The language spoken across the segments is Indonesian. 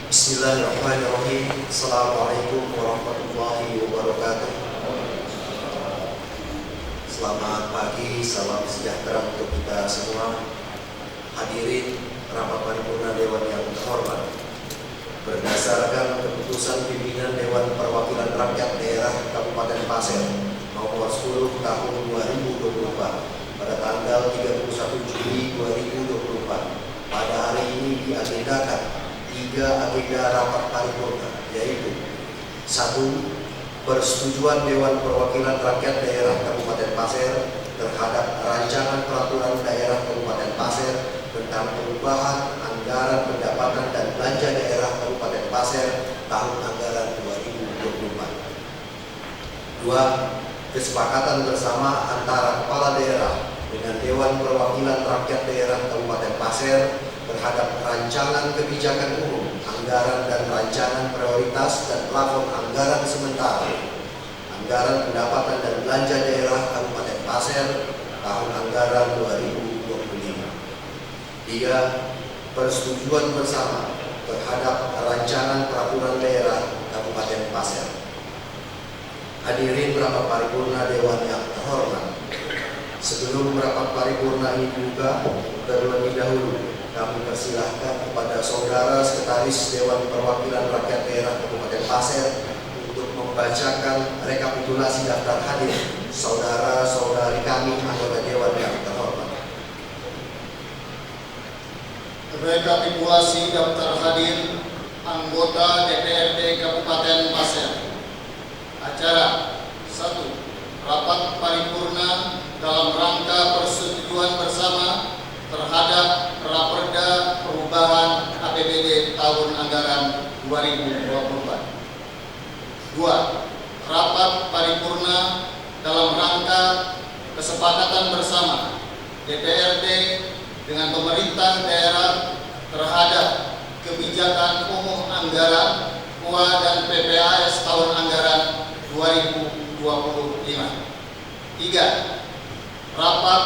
Bismillahirrahmanirrahim. Assalamualaikum warahmatullahi wabarakatuh. Selamat pagi, salam sejahtera untuk kita semua. Hadirin rapat paripurna Dewan yang terhormat, berdasarkan keputusan pimpinan Dewan Perwakilan Rakyat Daerah Kabupaten Pasir nomor 10 tahun 2024 pada tanggal 31 Juli 2024, pada hari ini diagendakan 3 agenda rapat paripurna, yaitu 1. Persetujuan Dewan Perwakilan Rakyat Daerah Kabupaten Pasir terhadap rancangan peraturan daerah Kabupaten Pasir tentang perubahan anggaran pendapatan dan belanja daerah Kabupaten Pasir tahun anggaran 2024. 2. Kesepakatan bersama antara Kepala Daerah dengan Dewan Perwakilan Rakyat Daerah Kabupaten Pasir terhadap rancangan kebijakan umum, anggaran dan rancangan prioritas dan plafon anggaran sementara, anggaran pendapatan dan belanja daerah Kabupaten Pasir tahun anggaran 2025. 3. Persetujuan bersama terhadap rancangan peraturan daerah Kabupaten Pasir. Hadirin rapat paripurna Dewan yang terhormat, sebelum rapat paripurna ini dibuka, terlebih dahulu kami persilahkan kepada Saudara Sekretaris Dewan Perwakilan Rakyat Daerah Kabupaten Pasir untuk membacakan rekapitulasi daftar hadir saudara-saudari kami anggota Dewan yang terhormat. Rekapitulasi daftar hadir anggota DPRD Kabupaten Pasir. Acara 1. Rapat paripurna dalam rangka persetujuan bersama terhadap Raperda Perubahan APBD tahun anggaran 2024. 2. Rapat paripurna dalam rangka kesepakatan bersama DPRD dengan pemerintah daerah terhadap kebijakan umum anggaran UA dan PPAS tahun anggaran 2025. 3. Rapat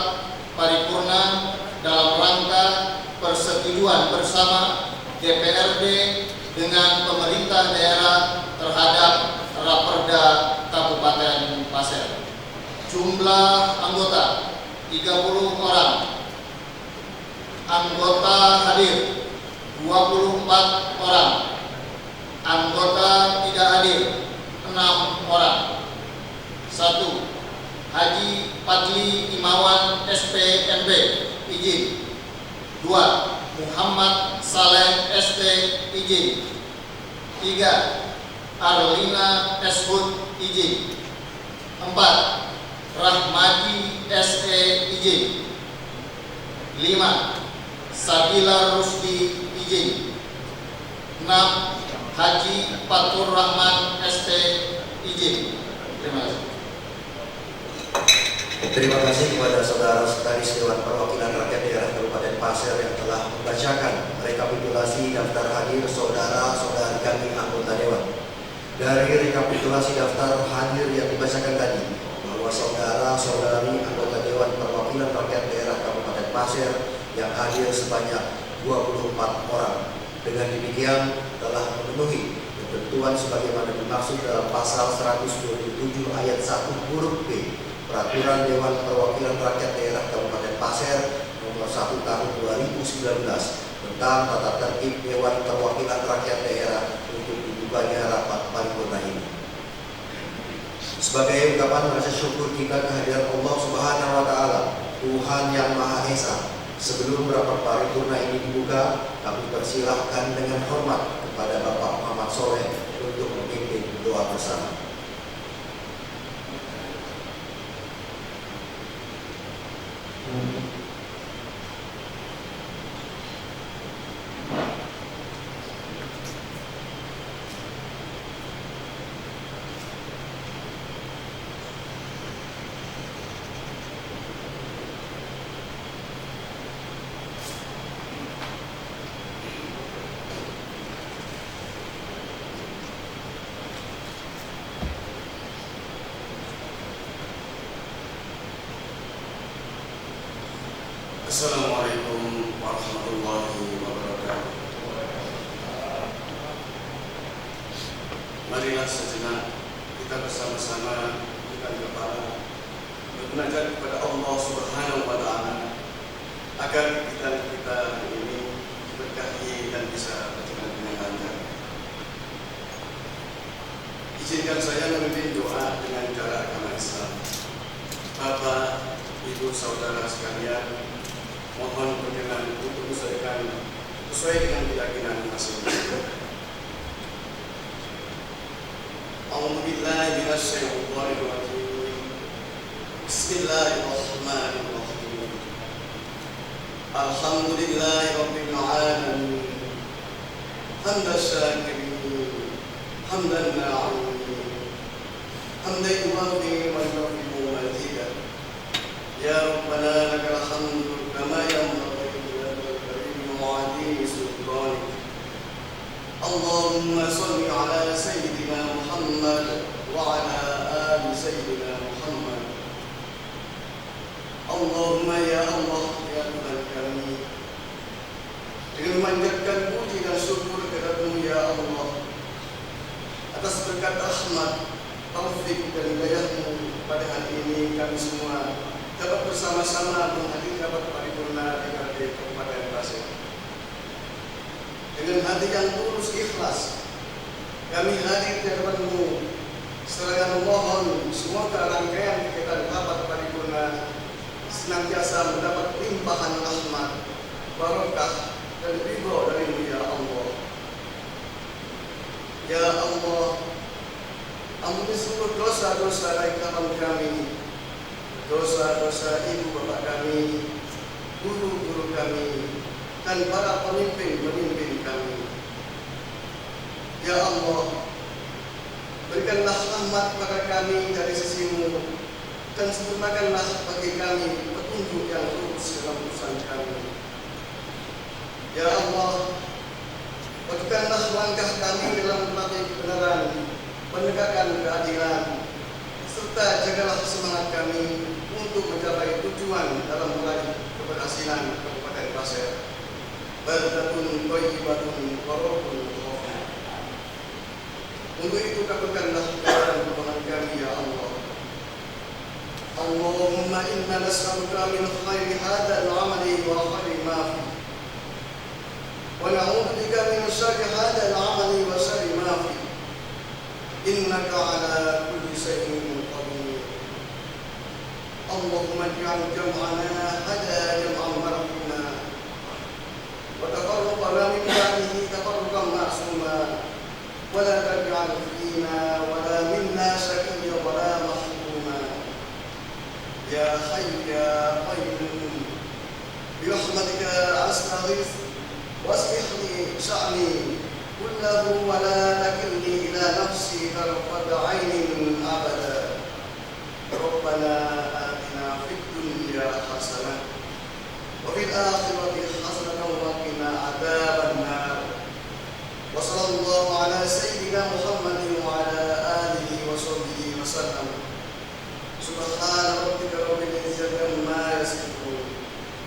paripurna dalam rangka persetujuan bersama DPRD dengan pemerintah daerah terhadap Raperda Kabupaten Pasir. Jumlah anggota 30 orang. Anggota hadir 24 orang. Anggota tidak hadir 6 orang. 1. Haji Padli Imawan SPMB, izin. 2. Muhammad Saleh ST, izin. 3. Arlina Eshud, izin. 4. Rahmadi SE, izin. 5. Sabila Rusdi, izin. 6. Haji Fatur Rahman ST, izin. Terima kasih. Terima kasih kepada Saudara Sekretaris Dewan Perwakilan Rakyat Daerah Kabupaten Pasir yang telah membacakan rekapitulasi daftar hadir saudara-saudari kami anggota Dewan. Dari rekapitulasi daftar hadir yang dibacakan tadi, bahwa saudara-saudari anggota Dewan Perwakilan Rakyat Daerah Kabupaten Pasir yang hadir sebanyak 24 orang. Dengan demikian telah memenuhi ketentuan sebagaimana dimaksud dalam pasal 127 ayat 1 huruf B Peraturan Dewan Perwakilan Rakyat Daerah Kabupaten Pasir nomor 1 tahun 2019 tentang tata tertib Dewan Perwakilan Rakyat Daerah untuk dibukanya rapat paripurna ini. Sebagai ungkapan rasa syukur kita kehadiran Allah Subhanahu wa taala, Tuhan yang Maha Esa, sebelum rapat paripurna ini dibuka, kami persilahkan dengan hormat kepada Bapak Muhammad Soleh untuk memimpin doa bersama. Assalamualaikum warahmatullahi wabarakatuh. marilah sejenak kita bersama-sama bukan kepala bermunajat kepada Allah Subhanahu wa Ta'ala agar kita ini diberkahi dan bisa berjalan dengan lancar. Izinkan saya memimpin doa dengan cara agama Islam. Bapak, Ibu, Saudara sekalian, mohon berkenan untuk menyesuaikan sesuai dengan keyakinan masing-masing. A'udzu billahi minasy syaithanir rajim. Bismillahirrahmanirrahim. Alhamdulillahi rabbil alamin. Hamdan syakirin, hamdan na'imin, hamdan yuwafi wa yukafi mazidah. Ya Rabbana lakal hamdu kama yanbaghi lil karim wa 'azimi sultanik. Allahumma shalli ala sayyidina Muhammad wa ala ali sayyidina Muhammad. Allahumma ya Allah ya Tuhan kami, dengan memanjatkan puji dan syukur kehadirat-Mu ya Allah atas berkat rahmat, taufik dan hidayah-Mu pada hari ini kami semua dapat bersama-sama menghadiri rapat paripurna DPRD Kabupaten Pasir. Dengan hati yang tulus ikhlas, kami hadir di hadapan-Mu serta memohon semoga rangkaian kegiatan rapat paripurna senantiasa mendapat limpahan rahmat, barakah dan ridho dari-Mu ya Allah. Ya Allah, ampuni seluruh dosa-dosa dari kami, dosa-dosa ibu bapak kami, guru-guru kami, dan para pemimpin kami. Ya Allah, berikanlah rahmat pada kami dari sisi-Mu dan sempurnakanlah bagi kami petunjuk yang lurus dalam urusan kami. Ya Allah, padukanlah langkah kami dalam melatih kebenaran, menegakkan keadilan, serta jagalah semangat kami untuk mencapai tujuan dalam meraih keberhasilan Kabupaten Pasir. Baldatun thayyibatun wa rabbun ghafur. Untuk itu kabulkanlah doa permohonan kami ya Allah. Allahumma inna nas'aluka min khairi hadzal 'amali wa khairi ma fi. Wa na'udzu bika min syarri hadzal 'amali wa syarri ma fi. Innaka 'ala kulli shay'in qadir. Allahumma ij'al jam'ana hadha jam'an marhuma wa taqarrabna min ba'dihi taqarruban ma'suma wa la taj'al fina wa la minna shaqiyyan wa la mahruma. Ya Hayyu ya Qayyum, bi rahmatika astaghith waslih li sha'ni kullahu wa la takilni ila nafsi tarfata 'ainin abada. Rabbana atina fid dunya hasanah wa fil akhirati hasanah wa qina adzabannar. Wa sallallahu ala sayyidina Muhammadin wa ala alihi wa sahbihi wa sallam. Subhana rabbika rabbil izzati amma yasifun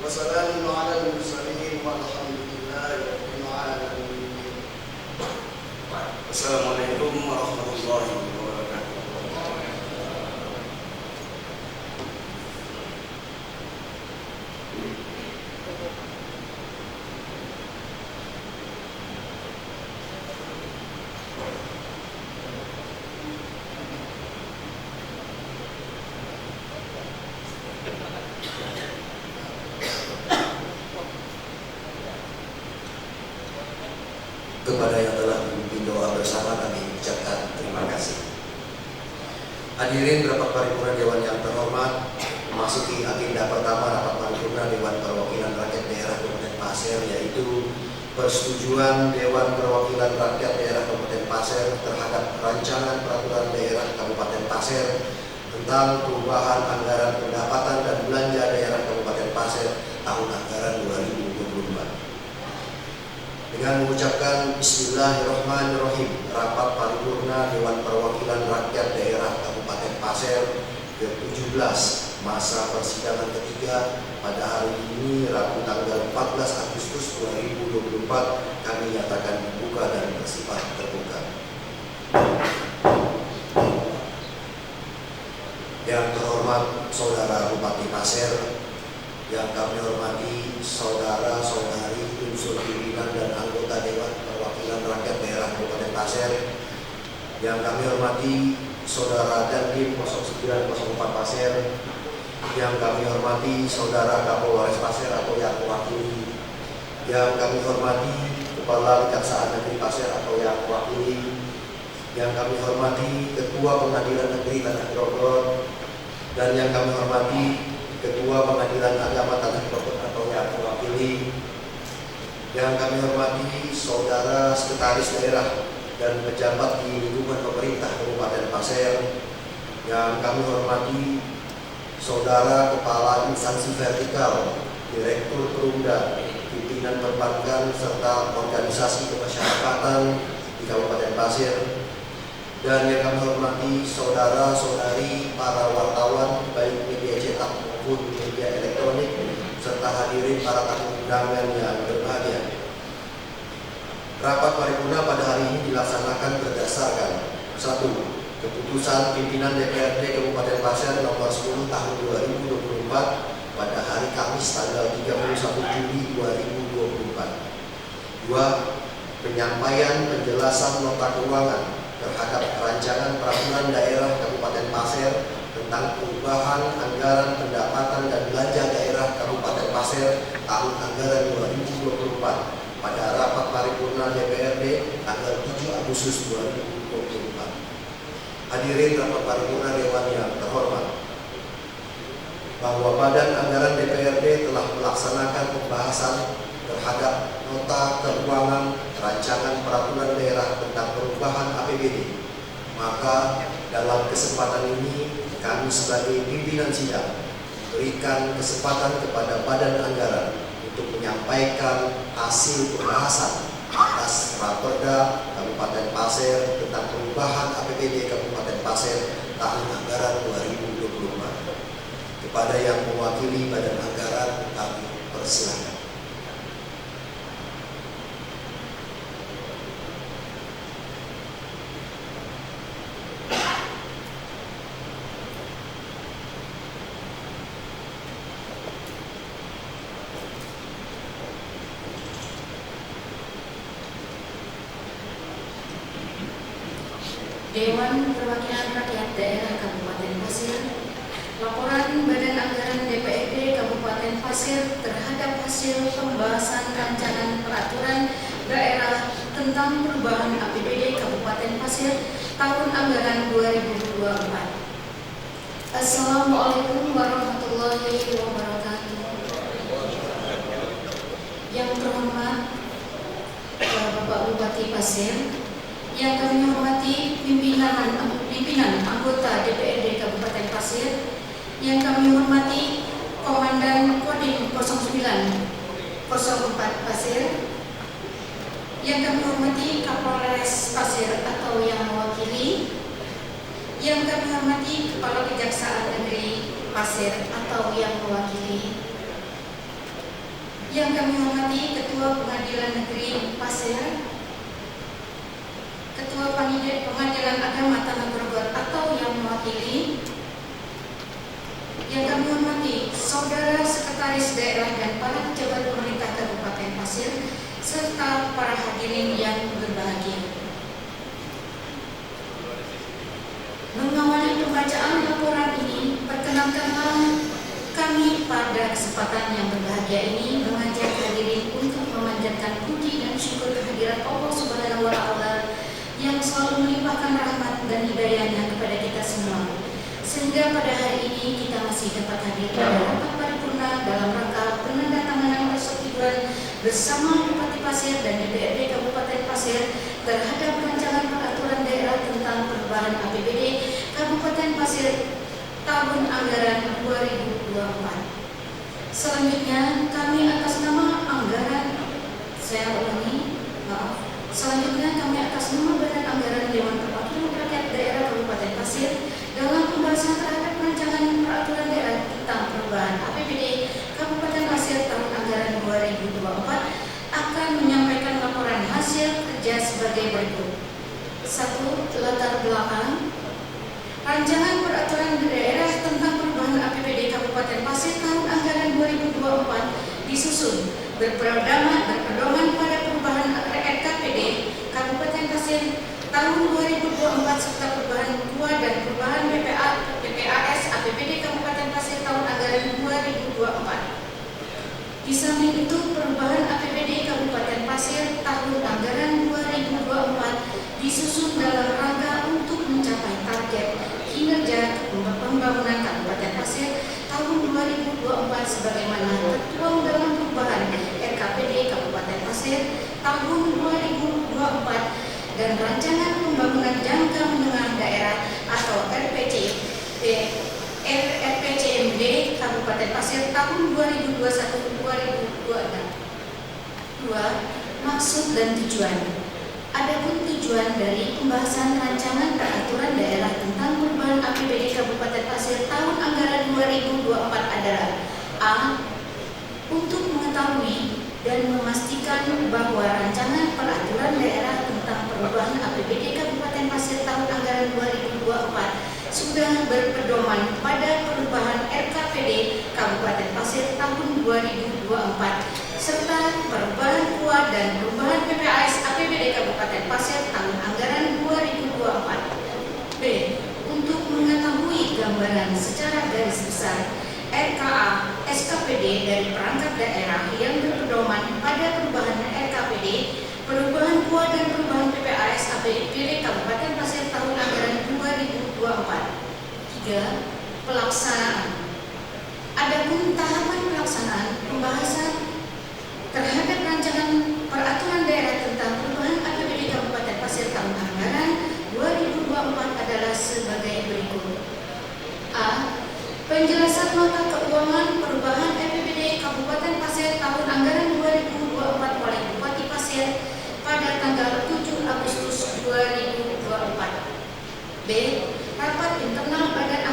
wa salamun alal mursalin walhamdulillahi rabbil alamin. Assalamualaikum warahmatullahi wabarakatuh. Kepada yang telah memimpin doa bersama kami ucapkan terima kasih. Hadirin rapat paripurna Dewan yang terhormat, memasuki agenda pertama rapat paripurna Dewan Perwakilan Rakyat Daerah Kabupaten Pasir, yaitu persetujuan Dewan Perwakilan Rakyat Daerah Kabupaten Pasir terhadap rancangan peraturan daerah Kabupaten Pasir tentang perubahan anggaran pendapatan dan belanja daerah Kabupaten Pasir tahun anggaran 2024. Dengan mengucapkan Bismillahirrahmanirrahim, rapat paripurna Dewan Perwakilan Rakyat Daerah Kabupaten Pasir ke-17 masa persidangan ketiga pada hari ini Rabu tanggal 14 Agustus 2024 kami nyatakan dibuka dan bersifat terbuka. Saudara Bupati Pasir, yang kami hormati saudara-saudari unsur pimpinan dan anggota Dewan Perwakilan Rakyat Daerah Kabupaten Pasir, yang kami hormati saudara Dandim 0904 Pasir, yang kami hormati saudara Kapolres Pasir atau yang mewakili, yang kami hormati Kepala Kejaksaan Negeri Pasir atau yang mewakili, yang kami hormati Ketua Pengadilan Negeri Tanah Grogol, dan yang kami hormati Ketua Pengadilan Agama Tanah Grogol atau yang mewakili, yang kami hormati saudara Sekretaris Daerah dan pejabat di lingkungan pemerintah Kabupaten Pasir, yang kami hormati saudara Kepala Instansi Vertikal, Direktur Perumda, pimpinan perbankan serta organisasi kemasyarakatan di Kabupaten Pasir, dan yang kami hormati saudara-saudari para wartawan baik media cetak maupun media elektronik serta hadirin para tamu undangan yang berbahagia. Rapat paripurna pada hari ini dilaksanakan berdasarkan 1. Keputusan Pimpinan DPRD Kabupaten Pasir nomor 10 tahun 2024 pada hari Kamis tanggal 31 Juli 2024. 2. Penyampaian penjelasan nota keuangan terhadap rancangan peraturan daerah Kabupaten Pasir tentang perubahan anggaran pendapatan dan belanja daerah Kabupaten Pasir tahun anggaran 2024 pada rapat paripurna DPRD tanggal 7 Agustus 2024. Hadirin rapat paripurna Dewan yang terhormat, bahwa Badan Anggaran DPRD telah melaksanakan pembahasan terhadap nota keuangan rancangan peraturan daerah tentang perubahan APBD. Maka dalam kesempatan ini kami sebagai pimpinan sidang berikan kesempatan kepada Badan Anggaran untuk menyampaikan hasil pembahasan atas Raperda Kabupaten Pasir tentang perubahan APBD Kabupaten Pasir tahun anggaran 2024. Kepada yang mewakili Badan Anggaran kami persilakan. Dewan Perwakilan Rakyat Daerah Kabupaten Pasir, laporan Badan Anggaran DPRD Kabupaten Pasir terhadap hasil pembahasan rancangan peraturan daerah tentang perubahan APBD Kabupaten Pasir tahun anggaran 2024. Assalamualaikum warahmatullahi wabarakatuh. Yang terhormat Bapak Bupati Pasir, yang kami hormati pimpinan anggota DPRD Kabupaten Pasir, yang kami hormati Komandan Kodim 0904 Pasir, yang kami hormati Kapolres Pasir atau yang mewakili, yang kami hormati Kepala Kejaksaan Negeri Pasir atau yang mewakili, yang kami hormati Ketua Pengadilan Negeri Pasir, Ketua Pengadilan Agama Tanah Grogol atau yang mewakili, yang kami hormati saudara Sekretaris Daerah dan para pejabat pemerintah Kabupaten Pasir serta para hadirin yang berbahagia. Mengawali pembacaan laporan ini, perkenankanlah kami pada kesempatan yang berbahagia ini mengajak hadirin untuk memanjatkan puji dan syukur kehadirat Allah Subhanahu wa Ta'ala yang selalu melimpahkan rahmat dan hidayahnya kepada kita semua, sehingga pada hari ini kita masih dapat hadir pada rapat paripurna dalam rangka penandatanganan persetujuan bersama Bupati Pasir dan DPRD Kabupaten Pasir terhadap rancangan peraturan daerah tentang perubahan APBD Kabupaten Pasir tahun anggaran 2024. Selanjutnya kami atas nama Selanjutnya kami atas nama Badan Anggaran Dewan Perwakilan Rakyat Daerah Kabupaten Pasir dalam pembahasan terhadap rancangan peraturan daerah tentang perubahan APBD Kabupaten Pasir tahun anggaran 2024 akan menyampaikan laporan hasil kerja sebagai berikut. 1. Latar belakang rancangan peraturan daerah tentang perubahan APBD Kabupaten Pasir tahun anggaran 2024 disusun berpedoman pada perubahan RKPD Kabupaten Pasir tahun 2024 serta perubahan KUA dan perubahan PPAS APBD Kabupaten Pasir tahun anggaran 2024. Di samping itu, perubahan APBD Kabupaten Pasir tahun anggaran 2024 disusun dalam rangka untuk mencapai target kinerja pembangunan Kabupaten Pasir tahun 2024 sebagaimana tertuang dalam perubahan RKPD Kabupaten Pasir tahun 2024 dan rancangan pembangunan jangka menengah daerah atau RPJMD Kabupaten Pasir tahun 2021-2022. Maksud dan tujuan. Adapun tujuan dari pembahasan rancangan peraturan daerah tentang perubahan APBD Kabupaten Pasir tahun anggaran 2024 adalah A. Untuk mengetahui dan memastikan bahwa rancangan peraturan daerah tentang perubahan APBD Kabupaten Pasir tahun anggaran 2024 sudah berpedoman pada perubahan RKPD Kabupaten Pasir tahun 2024 serta perubahan KUA dan perubahan PPAS APBD Kabupaten Pasir tahun anggaran 2024. B. Untuk mengetahui gambaran secara garis besar RKA SKPD dari perangkat daerah yang berpedoman pada perubahan RKPD, perubahan KUA dan perubahan PPAS APBD Kabupaten Pasir tahun anggaran 2024. 3. Pelaksanaan. Adapun tahapan pelaksanaan pembahasan terhadap rancangan peraturan daerah tentang perubahan APBD Kabupaten Pasir tahun anggaran 2024 adalah sebagai berikut. A. Penjelasan nota keuangan perubahan APBD Kabupaten Pasir tahun anggaran 2024 oleh Bupati Pasir pada tanggal 7 Agustus 2024. B. Rapat internal Badan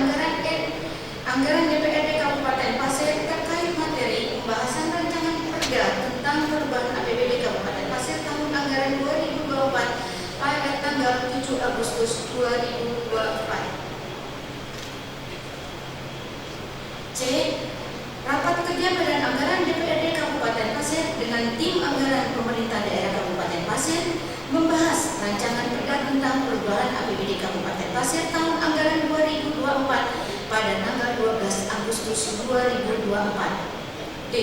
Anggaran DPRD Kabupaten Pasir terkait materi pembahasan rancangan perda tentang perubahan APBD Kabupaten Pasir tahun anggaran 2024 pada tanggal 7 Agustus 2024. C. Rapat kerja Badan Anggaran DPRD Kabupaten Pasir dengan tim anggaran pemerintah daerah Kabupaten Pasir membahas rancangan perda tentang perubahan APBD Kabupaten Pasir tahun anggaran 2024 pada tanggal 12 Agustus 2024. D.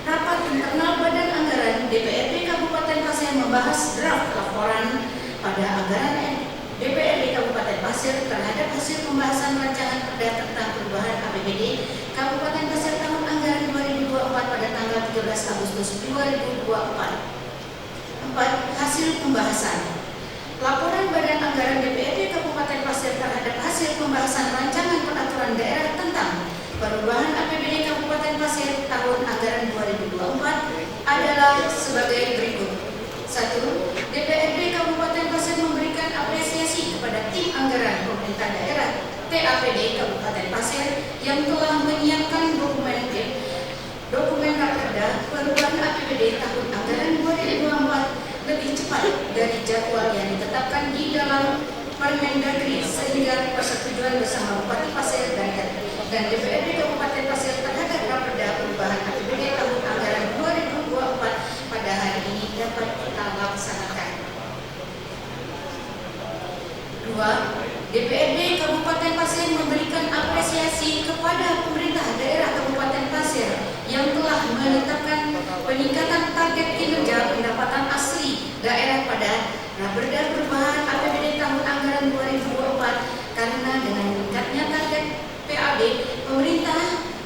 Rapat internal Badan Anggaran DPRD Kabupaten Pasir membahas draft laporan pada anggaran DPRD Kabupaten Pasir terhadap hasil pembahasan rancangan perda tentang perubahan APBD Kabupaten Pasir tahun anggaran 2024 pada tanggal 13 Agustus 2024. 4. Hasil pembahasan. Laporan Badan Anggaran DPRD Kabupaten Pasir terhadap hasil pembahasan rancangan peraturan daerah tentang perubahan APBD Kabupaten Pasir tahun anggaran 2024 adalah sebagai berikut. 1. DPRD Kabupaten Pasir memberikan apresiasi kepada tim anggaran pemerintah daerah TAPD Kabupaten Pasir yang telah menyiapkan dokumen raperda perubahan APBD tahun anggaran 2024 lebih cepat dari jadwal yang ditetapkan di dalam Permendagri sehingga persetujuan bersama Bupati Pasir dan DPRD Kabupaten Pasir terhadap raperda perubahan APBD tahun anggaran 2024 pada hari ini dapat kita laksanakan. 2. DPRD Kabupaten Pasir memberikan apresiasi kepada pemerintah daerah Kabupaten Pasir yang telah menetapkan peningkatan target kinerja pendapatan asli daerah pada raperda perubahan APBD tahun anggaran 2024 karena dengan meningkatnya target PAD, pemerintah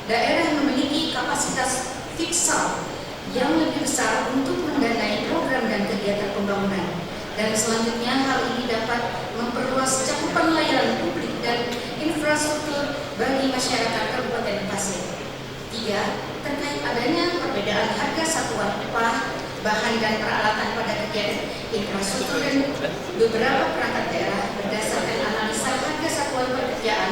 daerah memiliki kapasitas fiskal yang lebih besar untuk mendanai program dan kegiatan pembangunan. Dan selanjutnya hal ini dapat memperluas cakupan layanan publik dan infrastruktur bagi masyarakat Kabupaten Pasir. 3. Terkait adanya perbedaan harga satuan upah, bahan dan peralatan pada kegiatan infrastruktur dan beberapa perangkat daerah berdasarkan analisa harga satuan pekerjaan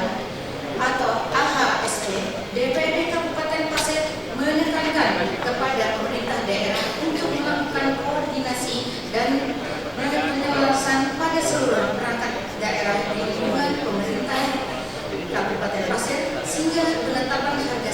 atau AHSP, DPRD Kabupaten Pasir menekankan kepada pemerintah daerah untuk melakukan koordinasi dan penyelesaian pada seluruh perangkat daerah di lingkungan pemerintah Kabupaten Pasir sehingga penetapan harga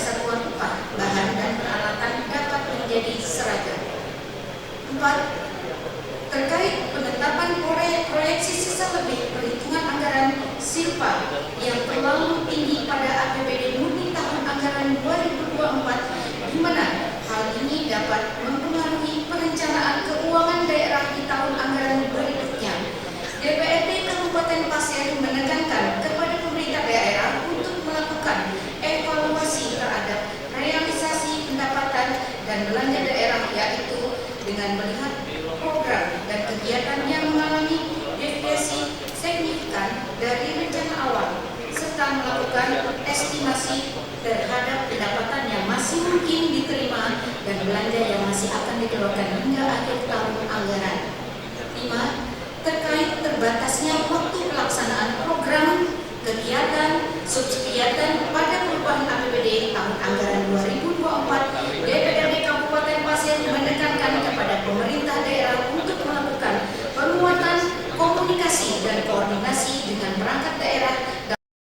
kegiatan pada perubahan APBD tahun anggaran 2024, DPRD Kabupaten Pasir menekankan kepada pemerintah daerah untuk melakukan penguatan komunikasi dan koordinasi dengan perangkat daerah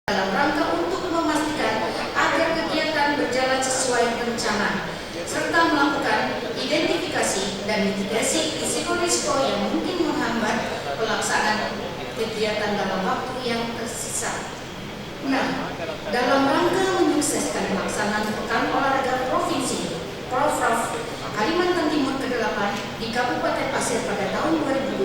dalam rangka untuk memastikan agar kegiatan berjalan sesuai rencana, serta melakukan identifikasi dan mitigasi risiko-risiko yang mungkin menghambat pelaksanaan kegiatan dalam waktu yang tersisa. Nah, dalam rangka menyukseskan pelaksanaan Pekan Olahraga Provinsi Prof Kalimantan Timur ke-8 di Kabupaten Pasir pada tahun 2026,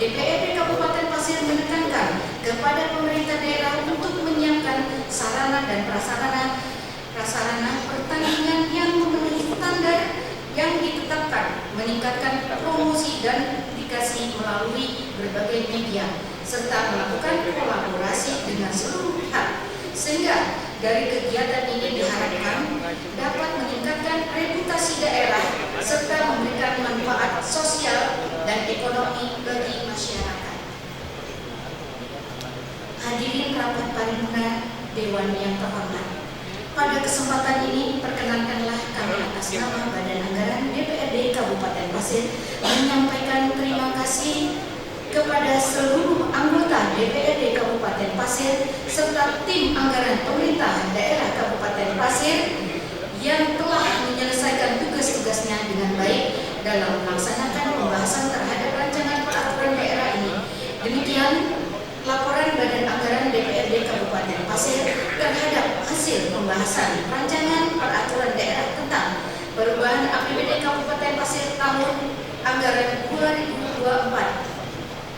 DPRD Kabupaten Pasir menekankan kepada pemerintah daerah untuk menyiapkan sarana dan prasarana pertandingan yang memenuhi standar yang ditetapkan, meningkatkan promosi dan publikasi melalui berbagai media, serta melakukan kolaborasi dengan seluruh pihak, sehingga dari kegiatan ini diharapkan dapat meningkatkan reputasi daerah serta memberikan manfaat sosial dan ekonomi bagi masyarakat. Hadirin rapat paripurna Dewan yang terhormat, pada kesempatan ini perkenankanlah kami atas nama Badan Anggaran DPRD Kabupaten Pasir menyampaikan terima kasih kepada seluruh anggota DPRD Kabupaten Pasir serta tim anggaran pemerintah daerah Kabupaten Pasir yang telah menyelesaikan tugas-tugasnya dengan baik dalam melaksanakan pembahasan terhadap rancangan peraturan daerah ini. Demikian laporan Badan Anggaran DPRD Kabupaten Pasir terhadap hasil pembahasan rancangan peraturan daerah tentang perubahan APBD Kabupaten Pasir tahun anggaran 2024.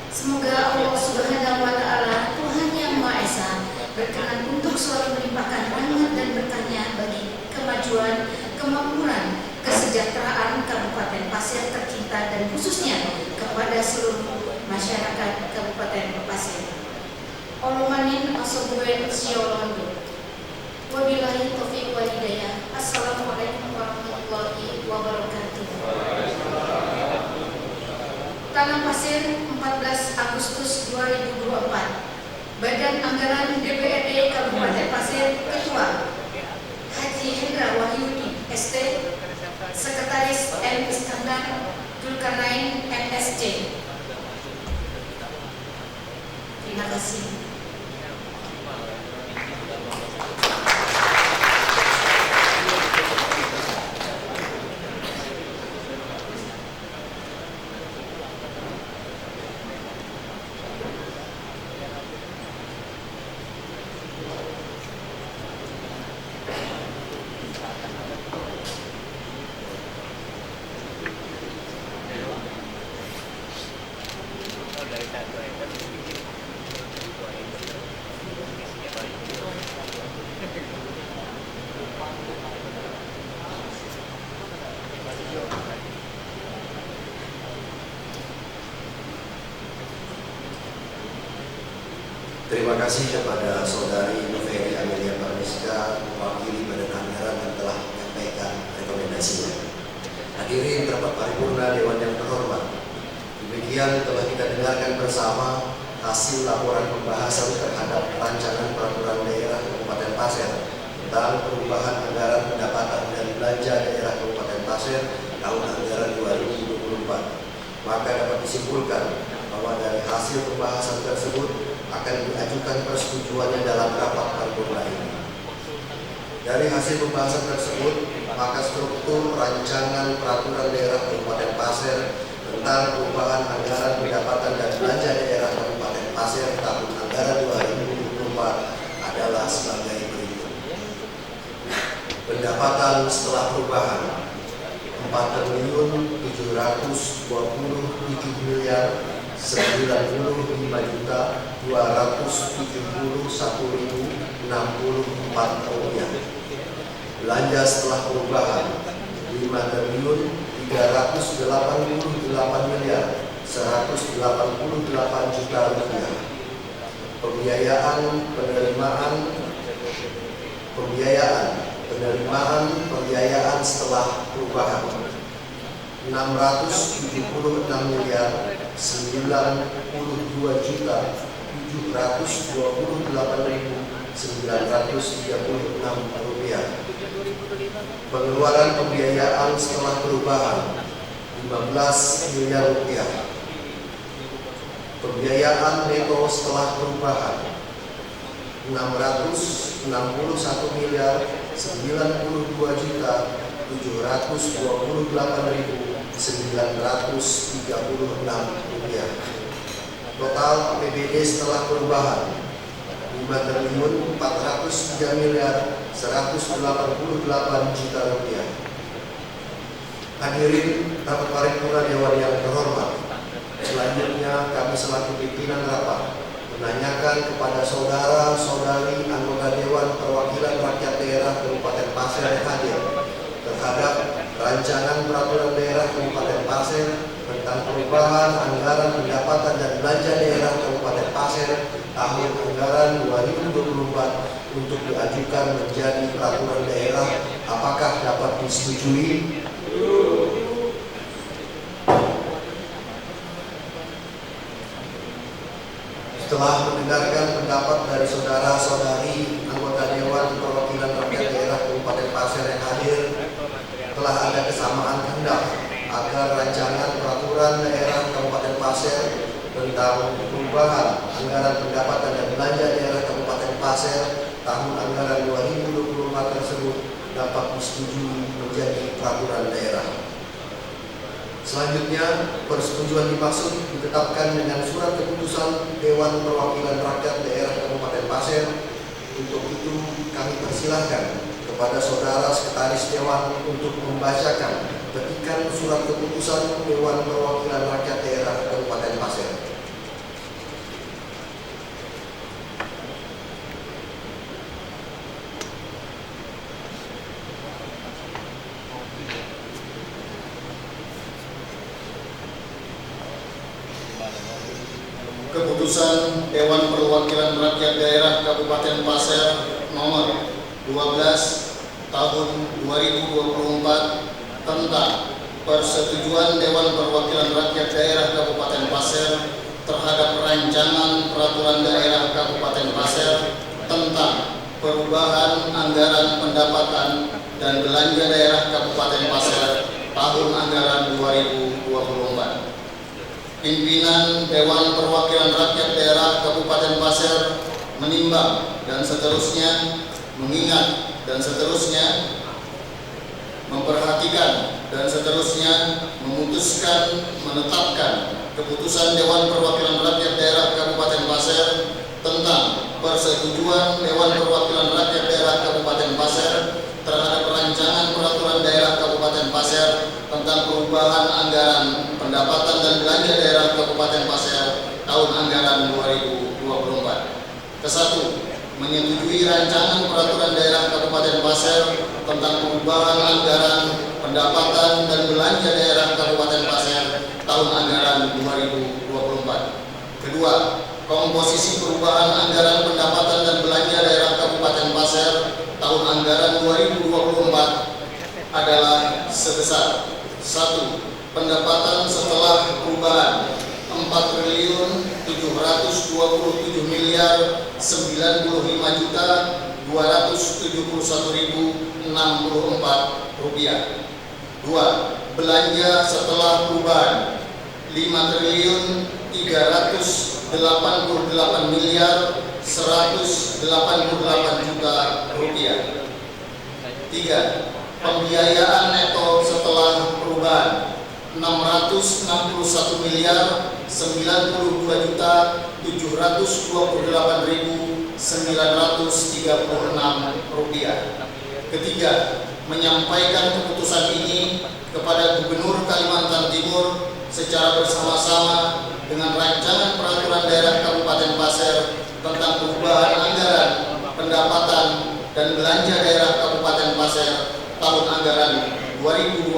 Semoga Allah Subhanahu wa Ta'ala, Tuhan Yang Maha Esa, berkenan untuk selalu melimpahkan rahmat dan berkahnya bagi kemajuan, kemakmuran, kesejahteraan Kabupaten Pasir tercinta dan khususnya kepada seluruh masyarakat Kabupaten Pasir. Olumanin asobuen siolondo. Wabillahi taufiq wal hidayah. Assalamualaikum warahmatullahi wabarakatuh. Tanah Pasir, 14 Agustus 2024. Badan Anggaran DPRD Kabupaten Pasir, Ketua Haji Hendra Wahyudi ST, Sekretaris M. Iskandar Zulkarnain MSc. Terima kasih. Terima kasih kepada Saudari Noveri Amelia Parmiska, mewakili Badan Anggaran yang telah menyampaikan rekomendasinya. Hadirin rapat paripurna Dewan yang terhormat, demikian telah kita dengarkan bersama hasil laporan pembahasan terhadap rancangan peraturan daerah Kabupaten Pasir tentang perubahan anggaran pendapatan dan belanja daerah Kabupaten Pasir tahun anggaran 2024. Maka dapat disimpulkan bahwa dari hasil pembahasan tersebut akan diajukan persetujuannya dalam rapat paripurna ini. Dari hasil pembahasan tersebut, maka struktur rancangan peraturan daerah Kabupaten Pasir tentang perubahan anggaran pendapatan dan belanja daerah Kabupaten Pasir tahun anggaran 2024 adalah sebagai berikut. Pendapatan setelah perubahan 4.075.271.064 rupiah. Belanja setelah perubahan 5.388.188 juta rupiah. Pembiayaan pembiayaan setelah perubahan 676.092.728.000 rupiah. Pengeluaran pembiayaan setelah perubahan 15 miliar rupiah. Pembiayaan neto setelah perubahan 661 miliar 92.728.936 rupiah. Total APBD setelah perubahan 5.403 miliar 188 juta rupiah. Hadirin rapat paripurna Dewan yang terhormat, selanjutnya kami selaku pimpinan rapat menanyakan kepada saudara-saudari anggota Dewan Perwakilan Rakyat Daerah Kabupaten Pasir yang hadir terhadap rancangan peraturan daerah Kabupaten Pasir tentang perubahan anggaran pendapatan dan belanja daerah Kabupaten Pasir tahun anggaran 2024 untuk diajukan menjadi peraturan daerah. Apakah dapat disetujui? Setelah mendengarkan pendapat dari saudara-saudari anggota Dewan Perwakilan Rakyat Daerah Kabupaten Pasir yang hadir, telah ada kesamaan kehendak agar rancangan peraturan daerah Kabupaten Pasir tentang perubahan anggaran pendapatan dan belanja daerah Kabupaten Pasir tahun anggaran 2024 tersebut dapat disetujui menjadi peraturan daerah. Selanjutnya, persetujuan dimaksud ditetapkan dengan surat keputusan Dewan Perwakilan Rakyat Daerah Kabupaten Pasir. Untuk itu, kami persilahkan kepada saudara sekretaris Dewan untuk membacakan petikan surat keputusan Dewan Perwakilan Rakyat Daerah Kabupaten Pasir. Keputusan Dewan Perwakilan Rakyat Daerah Kabupaten Pasir nomor 12 tahun 2024 tentang persetujuan Dewan Perwakilan Rakyat Daerah Kabupaten Pasir terhadap rancangan peraturan daerah Kabupaten Pasir tentang perubahan anggaran pendapatan dan belanja daerah Kabupaten Pasir tahun anggaran 2024. Pimpinan Dewan Perwakilan Rakyat Daerah Kabupaten Pasir menimbang dan seterusnya, mengingat dan seterusnya, memperhatikan dan seterusnya, memutuskan, menetapkan keputusan Dewan Perwakilan Rakyat Daerah Kabupaten Pasir tentang persetujuan Dewan Perwakilan Rakyat Daerah Kabupaten Pasir terhadap rancangan peraturan daerah Kabupaten Pasir tentang perubahan anggaran pendapatan dan belanja daerah Kabupaten Pasir tahun anggaran 2024. Kesatu, menyetujui rancangan peraturan daerah Kabupaten Pasir tentang perubahan anggaran pendapatan dan belanja daerah Kabupaten Pasir tahun anggaran 2024. Kedua, komposisi perubahan anggaran pendapatan dan belanja daerah Kabupaten Pasir tahun anggaran 2024 adalah sebesar 1. Pendapatan setelah perubahan 4.775.271.064 rupiah. 2. Belanja setelah perubahan 5.388.188 juta rupiah. 3. Pembiayaan neto setelah perubahan 691.928.936 rupiah. Ketiga, menyampaikan keputusan ini kepada Gubernur Kalimantan Timur secara bersama-sama dengan rancangan peraturan daerah Kabupaten Pasir tentang perubahan anggaran pendapatan dan belanja daerah Kabupaten Pasir tahun anggaran 2024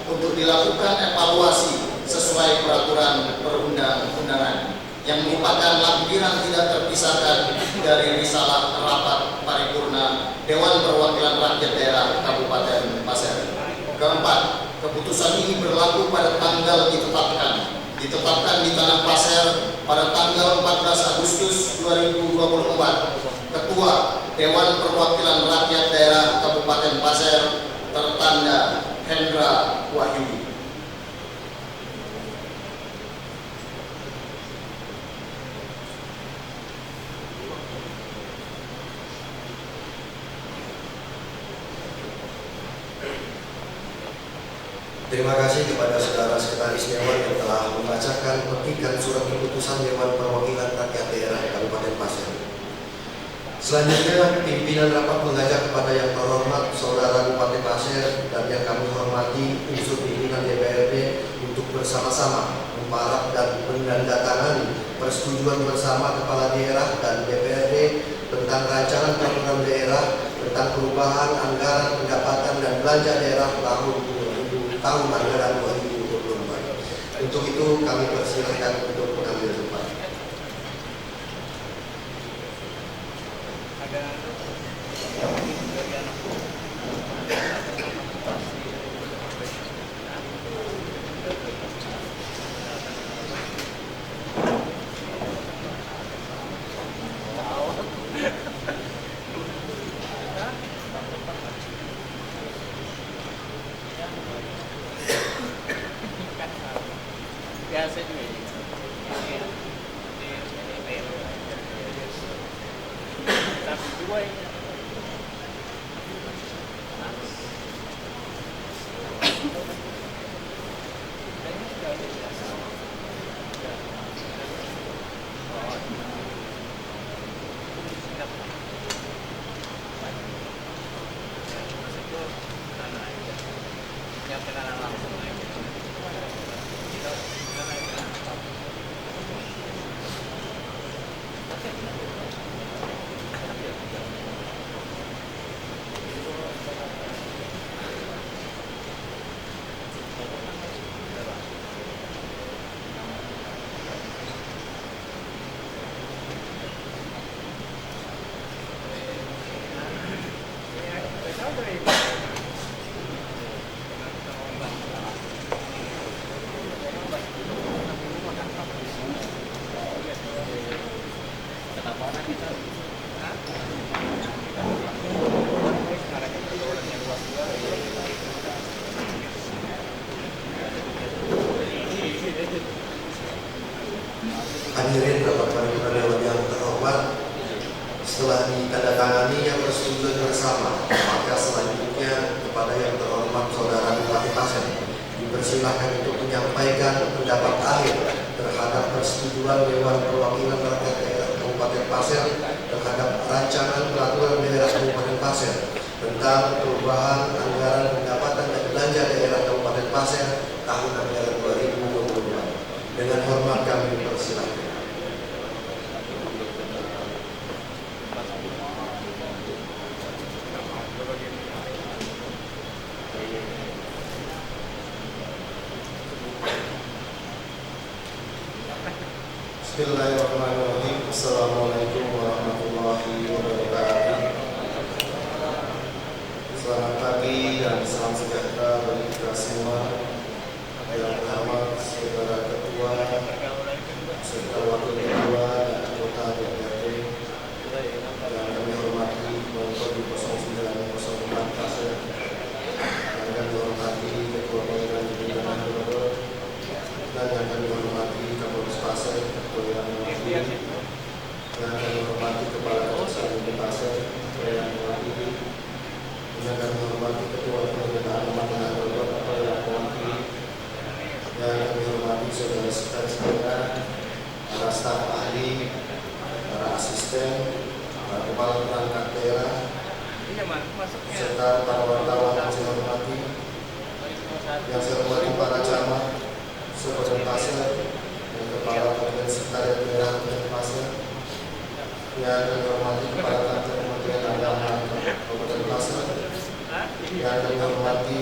untuk dilakukan evaluasi sesuai peraturan perundang-undangan yang merupakan lampiran tidak terpisahkan dari risalah rapat paripurna Dewan Perwakilan Rakyat Daerah Kabupaten Pasir. Keempat, keputusan ini berlaku pada tanggal ditetapkan di Tanah Pasir pada tanggal 14 Agustus 2024. Ketua Dewan Perwakilan Rakyat Daerah Kabupaten Pasir tertanda Hendra Wahyu. Terima kasih kepada Saudara Sekretaris Dewan yang telah membacakan petikan surat keputusan Dewan Perwakilan Rakyat Daerah Kabupaten Pasir. Selanjutnya, pimpinan rapat mengajak kepada yang terhormat Saudara Bupati Pasir dan yang kami hormati unsur pimpinan DPRD untuk bersama-sama memparak dan menandatangani persetujuan bersama Kepala Daerah dan DPRD tentang rancangan peraturan daerah tentang perubahan anggaran pendapatan dan belanja daerah tahun anggaran 2024. Untuk itu kami persilahkan untuk mengambil tempat. Biasa juga ini. Tapi dua ini. Yang kenalan langsung aja. Hadirin rapat paripurna Dewan yang terhormat, setelah ditandatanganinya persetujuan bersama, maka selanjutnya kepada yang terhormat Saudara Bupati Pasir dipersilahkan untuk menyampaikan pendapat akhir terhadap persetujuan Dewan Perwakilan Rakyat Daerah Kabupaten Pasir terhadap rancangan peraturan daerah Kabupaten Pasir tentang perubahan anggaran pendapatan dan belanja daerah Kabupaten Pasir tahun anggaran 2024. Dengan hormat kami persilahkan. Bismillahirrahmanirrahim. Assalamualaikum warahmatullahi wabarakatuh. Selamat pagi dan salam sejahtera bagi kita semua. Yang terhormat Saudara Ketua, serta Wakil Ketua dan anggota DPRD yang kami hormati Kodi 0904 Pasir, yang kami hormati Ketua Pengadilan Pimpinan Gubernur, dan yang kami hormati Kapolres Pasir, Ketua yang mewakili, yang kami hormati Kepala Kejaksaan Negeri Pasir, Ketua yang mewakili, yang kami hormati Ketua Pengadilan Pimpinan Gubernur, Ketua yang mewakili, yang kami hormati Saudara Sekretaris Daerah, para staf ahli, para asisten, para kepala perangkat daerah, serta para wartawan yang saya hormati, yang saya hormati para camat, Kabupaten Pasir, dan kepala bagian sekretariat daerah Kabupaten Pasir, yang kami hormati kepala kantor Kementerian Agama Kabupaten Pasir, yang kami hormati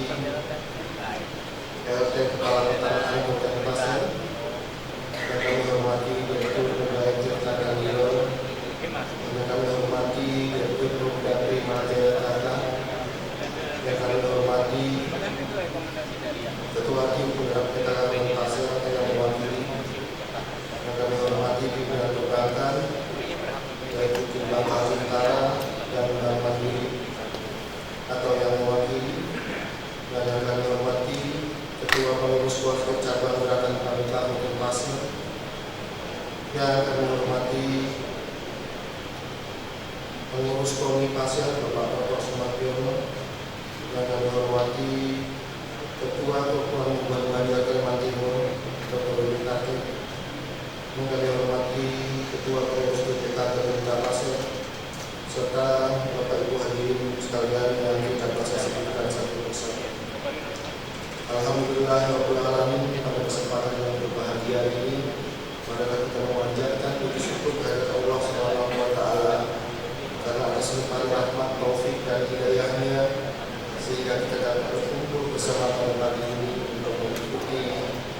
LT Kepala Peternakan Kabupaten Pasir, yang kami hormati Direktur Pegawai Tirta dan Hilo, yang kami hormati Direktur Pegawai Majaya Tata, yang kami hormati Ketua Tim Penggerak PKK Pasir yang mewakili, yang kami hormati pimpinan perbankan, yaitu Tim Bank Utara, yang kami hormati pengurus KONI Pasir Bapak Toto Sumartiono, yang kami hormati Ketua Kepulauan Banjar Kalimantan Timur Dr. Willy Kaki, yang kami hormati Ketua Pengurus PPK Kalimantan Pasir, serta Bapak Ibu hadirin sekalian yang kita sebutkan satu persatu. Alhamdulillahirabbil alamin, pada kesempatan yang berbahagia ini marilah kita memanjatkan puji syukur kehadirat Allah Subhanahu wa taala karena atas limpahan rahmat, taufik dan hidayahnya sehingga kita dapat berkumpul bersama pada pagi ini untuk mengikuti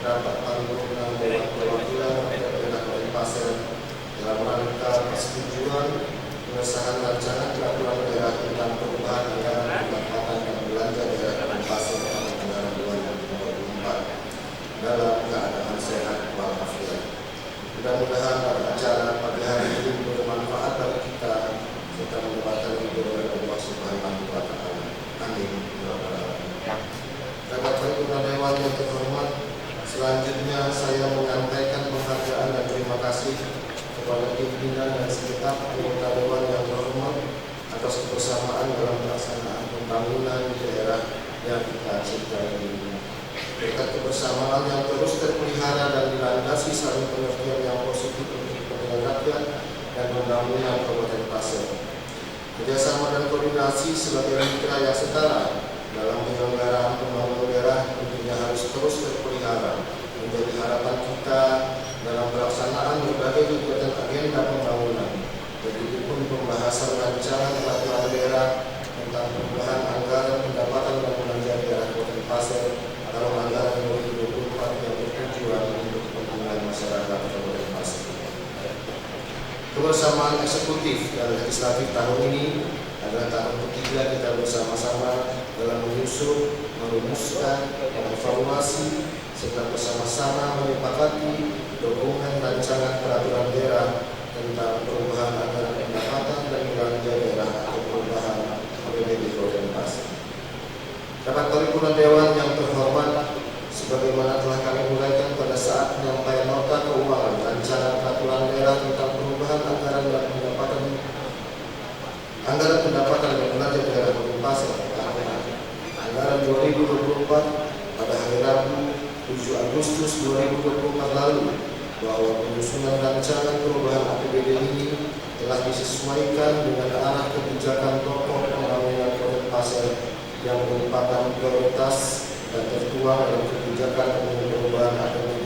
rapat paripurna Dewan Perwakilan Rakyat Daerah Kabupaten Pasir dalam rangka persetujuan pengesahan rancangan peraturan daerah tentang perubahan anggaran pendapatan dan belanja daerah Kabupaten Pasir tahun anggaran 2024 dalam keadaan sehat walafiat. Mudah-mudahan pada acara pagi hari ini bermanfaat bagi kita serta mendapatkan ridho dari Allah Subhanahu wa taala. Amin. Rapat paripurna Dewan yang terhormat, selanjutnya saya menyampaikan penghargaan dan terima kasih kepada pimpinan dan segenap anggota Dewan yang terhormat atas kebersamaan dalam pelaksanaan pembangunan di daerah yang kita cintai ini. Berkat kebersamaan yang terus terpelihara dan dilandasi saling pengertian yang positif untuk kepentingan rakyat dan pembangunan Kabupaten Pasir. Kerjasama dan koordinasi sebagai mitra yang setara dalam penyelenggaraan pembangunan daerah tentunya harus terus terpelihara menjadi harapan kita dalam pelaksanaan berbagai kegiatan agenda pembangunan. Begitupun pembahasan rancangan peraturan daerah tentang perubahan anggaran pendapatan dan belanja daerah Kabupaten Pasir dalam anggaran 2024 yang bertujuan untuk kepentingan masyarakat Kabupaten Pasir. Kebersamaan eksekutif dan legislatif tahun ini adalah tahun ketiga kita bersama-sama dalam menyusun, merumuskan, mengevaluasi, serta bersama-sama menyepakati dokumen rancangan peraturan daerah tentang perubahan anggaran pendapatan dan belanja daerah atau perubahan APBD Kabupaten Pasir. Rapat paripurna Dewan yang terhormat, sebagaimana telah kami uraikan pada saat penyampaian nota keuangan rancangan peraturan daerah tentang perubahan anggaran dan pendapatan dan belanja daerah Kabupaten Pasir anggaran 2024 pada hari Rabu 7 Agustus 2024 lalu, bahwa penyusunan rancangan perubahan APBD ini telah disesuaikan dengan arah kebijakan pokok pembangunan Kabupaten Pasir yang merupakan prioritas dan tertuang dalam kebijakan perubahan APBD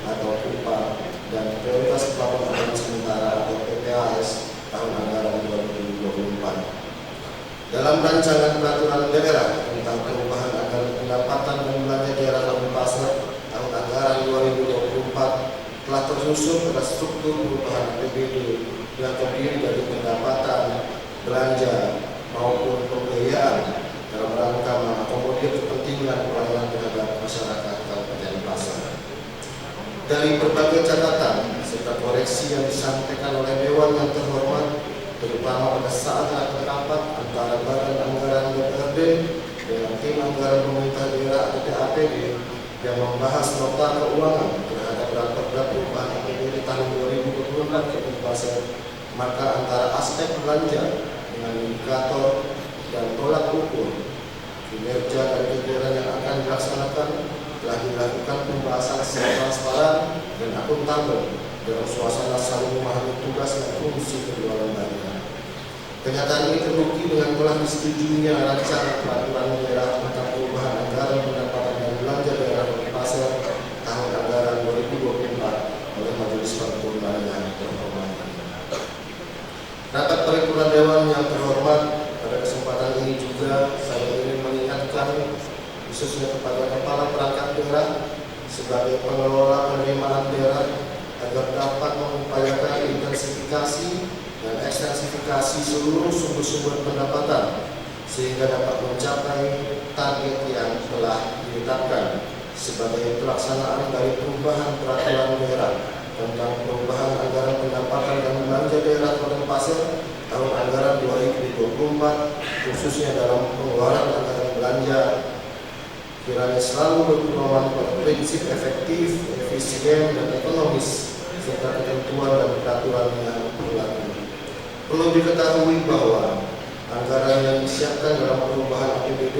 atau UPA dan prioritas pembangunan anggaran sementara atau PPAS tahun anggaran 2024. Dalam rancangan peraturan daerah tentang perubahan anggaran pendapatan dan belanja daerah Kabupaten Pasir tahun anggaran 2024 telah tersusun pada struktur perubahan APBD yang terdiri dari pendapatan, belanja maupun pembiayaan dalam rangka mengakomodir kepentingan pelayanan terhadap masyarakat Kabupaten Pasir. Dari berbagai catatan serta koreksi yang disampaikan oleh Dewan yang terhormat, terutama pada saat rapat antara Badan Anggaran DPRD dengan tim anggaran pemerintah daerah atau TAPD yang membahas nota keuangan terhadap raperda perubahan APBD tahun 2024 Kabupaten Pasir, maka antara aspek belanja dengan indikator dan tolak ukur kinerja dan kegiatan yang akan dilaksanakan telah dilakukan pembahasan secara transparan dan akuntabel dalam suasana saling memahami tugas dan fungsi kedua lembaga. Kenyataan ini terbukti dengan telah disetujuinya rancangan peraturan daerah tentang perubahan anggaran pendapatan dan belanja daerah Kabupaten Pasir tahun anggaran 2024 oleh Majelis Paripurna yang terhormat. Rapat paripurna Dewan yang terhormat, pada kesempatan ini juga saya ingin mengingatkan khususnya kepada kepala perangkat daerah sebagai pengelola penerimaan daerah agar dapat mengupayakan intensifikasi dan ekstensifikasi seluruh sumber-sumber pendapatan sehingga dapat mencapai target yang telah ditetapkan sebagai pelaksanaan dari perubahan peraturan daerah tentang perubahan anggaran pendapatan dan belanja daerah Kabupaten Pasir tahun anggaran 2024, khususnya dalam pengeluaran anggaran belanja, kiranya selalu berpedoman pada prinsip efektif, efisien, dan ekonomis serta ketentuan dan peraturan yang berlaku. Perlu diketahui bahwa anggaran yang disiapkan dalam perubahan APBD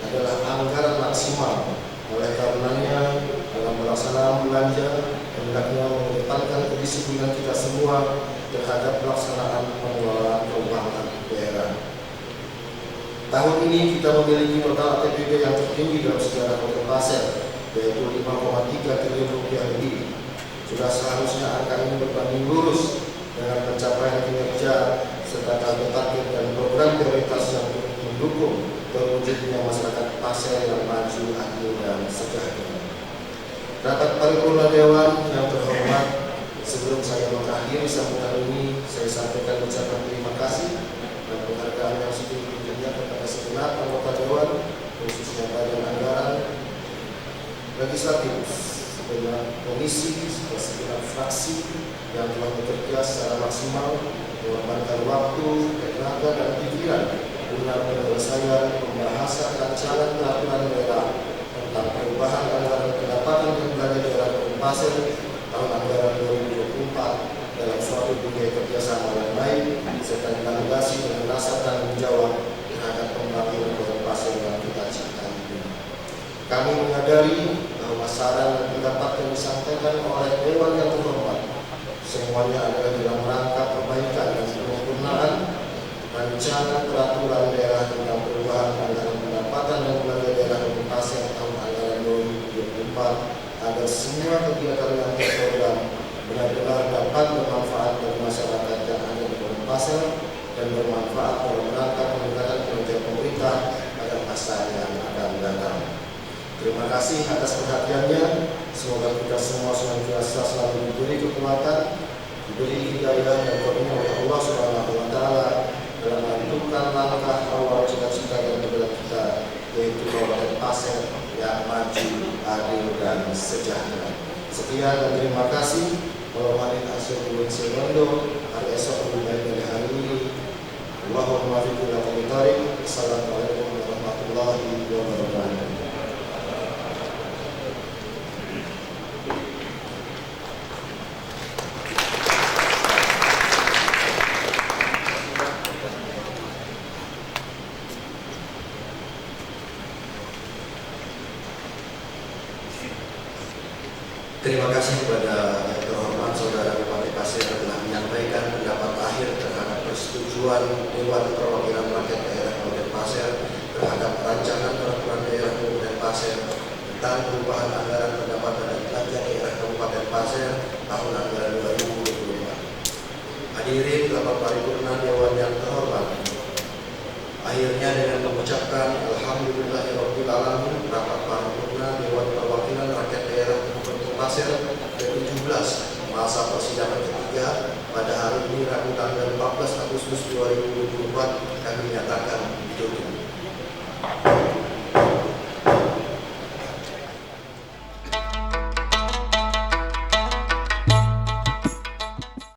adalah anggaran maksimal. Oleh karenanya, dalam pelaksanaan belanja, hendaknya mengedepankan kedisiplinan kita semua terhadap pelaksanaan pengelolaan keuangan daerah. Tahun ini kita memiliki total APBD yang tertinggi dalam sejarah Kota Pasir, yaitu 5,3 triliun rupiah lebih. Sudah seharusnya angka ini berbanding lurus dengan pencapaian kinerja serta target dan program prioritas yang mendukung terwujudnya masyarakat Pasir yang maju, adil, dan sejahtera. Rapat paripurna Dewan yang terhormat, sebelum saya mengakhiri sambutan ini, saya sampaikan ucapan terima kasih dan penghargaan yang setinggi-tingginya kepada segenap anggota Dewan, khususnya Badan Anggaran Legislatif, segenap komisi, serta segenap fraksi yang telah bekerja secara maksimal, mengorbankan waktu, tenaga, dan pikiran guna penyelesaian pembahasan rancangan peraturan daerah tentang perubahan anggaran pendapatan dan belanja daerah Kabupaten Pasir tahun anggaran 2024 dalam suatu dunia kerjasama yang baik serta dilandasi dengan rasa tanggung jawab terhadap pembangunan Kabupaten Pasir yang kita cintai ini. Kami menyadari bahwa saran dan pendapat yang disampaikan oleh Dewan yang terhormat semuanya adalah dalam rangka perbaikan dan penyempurnaan rancangan peraturan daerah tentang perubahan anggaran pendapatan dan belanja daerah Kabupaten Pasir tahun anggaran 2024 agar semua kegiatan yang terprogram benar-benar dapat bermanfaat bagi masyarakat yang ada di Kabupaten Pasir dan bermanfaat dalam rangka peningkatan kinerja pemerintah pada masa yang akan datang. Terima kasih atas perhatiannya. Semoga kita semua senantiasa selalu diberi kekuatan, diberi hidayah dan karunia oleh Allah Subhanahu wa Ta'ala dalam menentukan langkah awal cita-cita dan tujuan kita, yaitu Kabupaten Pasir yang maju, adil, dan sejahtera. Sekian dan terima kasih. Walau hari asyik serondo, hari esok lebih baik dari hari ini. Allahumma fiqhul aqimitarik. Assalamualaikum warahmatullahi wabarakatuh. Terima kasih kepada yang terhormat Saudara Bupati Pasir telah menyampaikan pendapat akhir terhadap persetujuan Dewan Perwakilan Rakyat Daerah Kabupaten Pasir terhadap rancangan peraturan daerah Kabupaten Pasir tentang perubahan anggaran pendapatan dan belanja daerah Kabupaten Pasir tahun anggaran 2024. Hadirin rapat paripurna Dewan yang terhormat, akhirnya dengan mengucapkan Alhamdulillahirabbil alamin, rapat paripurna Dewan Perwakilan Rakyat Daerah Pasir ke-17 masa persidangan ketiga pada hari ini Rabu tanggal 14 Agustus 2024 kami nyatakan ditutup.